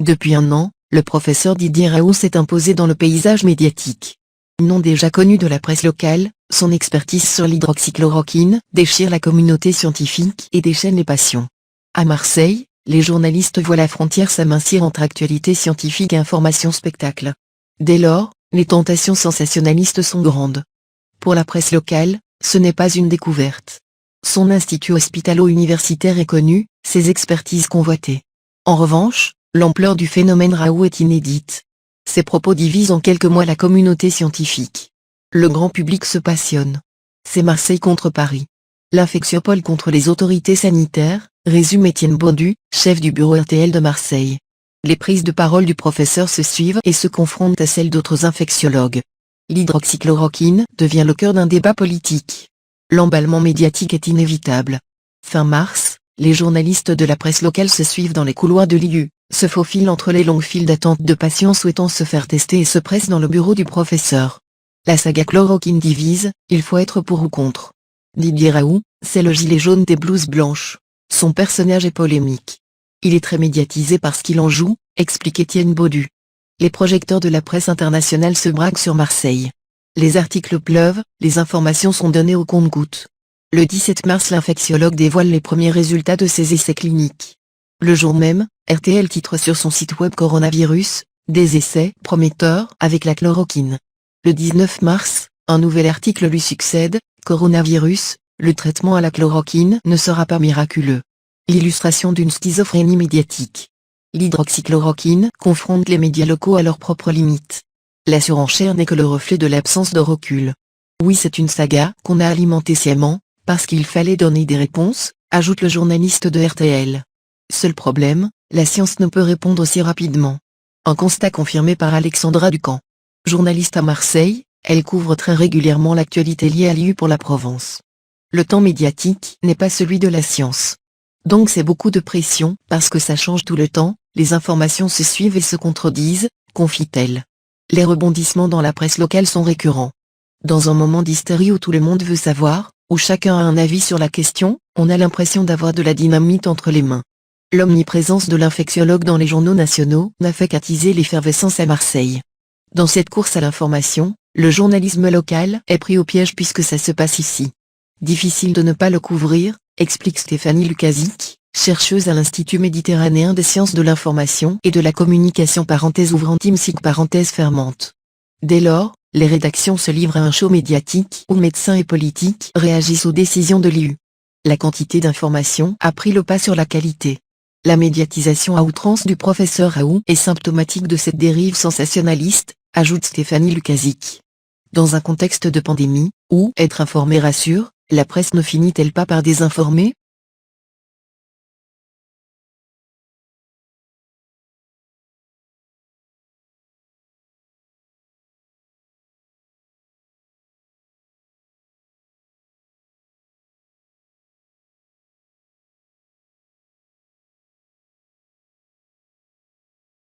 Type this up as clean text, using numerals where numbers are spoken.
Depuis un an, le professeur Didier Raoult s'est imposé dans le paysage médiatique. Nom déjà connu de la presse locale, son expertise sur l'hydroxychloroquine déchire la communauté scientifique et déchaîne les passions. À Marseille, les journalistes voient la frontière s'amincir entre actualité scientifique et information spectacle. Dès lors, les tentations sensationnalistes sont grandes. Pour la presse locale, ce n'est pas une découverte. Son institut hospitalo-universitaire est connu, ses expertises convoitées. En revanche, l'ampleur du phénomène Raoult est inédite. Ses propos divisent en quelques mois la communauté scientifique. Le grand public se passionne. C'est Marseille contre Paris. L'infectiopole contre les autorités sanitaires, résume Étienne Baudu, chef du bureau RTL de Marseille. Les prises de parole du professeur se suivent et se confrontent à celles d'autres infectiologues. L'hydroxychloroquine devient le cœur d'un débat politique. L'emballement médiatique est inévitable. Fin mars, les journalistes de la presse locale se suivent dans les couloirs de l'IU, se faufilent entre les longues files d'attente de patients souhaitant se faire tester et se pressent dans le bureau du professeur. La saga chloroquine divise, il faut être pour ou contre. Didier Raoult, c'est le gilet jaune des blouses blanches. Son personnage est polémique. Il est très médiatisé parce qu'il en joue, explique Étienne Baudu. Les projecteurs de la presse internationale se braquent sur Marseille. Les articles pleuvent, les informations sont données au compte-gouttes. Le 17 mars, l'infectiologue dévoile les premiers résultats de ses essais cliniques. Le jour même, RTL titre sur son site web Coronavirus, des essais prometteurs avec la chloroquine. Le 19 mars, un nouvel article lui succède, Coronavirus, le traitement à la chloroquine ne sera pas miraculeux. L'illustration d'une schizophrénie médiatique. L'hydroxychloroquine confronte les médias locaux à leurs propres limites. La surenchère n'est que le reflet de l'absence de recul. Oui, c'est une saga qu'on a alimentée sciemment, parce qu'il fallait donner des réponses, ajoute le journaliste de RTL. Seul problème, la science ne peut répondre aussi rapidement. Un constat confirmé par Alexandra Ducamp. Journaliste à Marseille, elle couvre très régulièrement l'actualité liée à l'IU pour la Provence. Le temps médiatique n'est pas celui de la science. Donc c'est beaucoup de pression, parce que ça change tout le temps, les informations se suivent et se contredisent, confie-t-elle. Les rebondissements dans la presse locale sont récurrents. Dans un moment d'hystérie où tout le monde veut savoir, où chacun a un avis sur la question, on a l'impression d'avoir de la dynamite entre les mains. L'omniprésence de l'infectiologue dans les journaux nationaux n'a fait qu'attiser l'effervescence à Marseille. Dans cette course à l'information, le journalisme local est pris au piège puisque ça se passe ici. Difficile de ne pas le couvrir, explique Stéphanie Lukazic, chercheuse à l'Institut méditerranéen des sciences de l'information et de la communication (IMSIC). Dès lors, les rédactions se livrent à un show médiatique où médecins et politiques réagissent aux décisions de l'IU. La quantité d'informations a pris le pas sur la qualité. La médiatisation à outrance du professeur Raoult est symptomatique de cette dérive sensationnaliste, ajoute Stéphanie Lukazic. Dans un contexte de pandémie, où être informé rassure, la presse ne finit-elle pas par désinformer?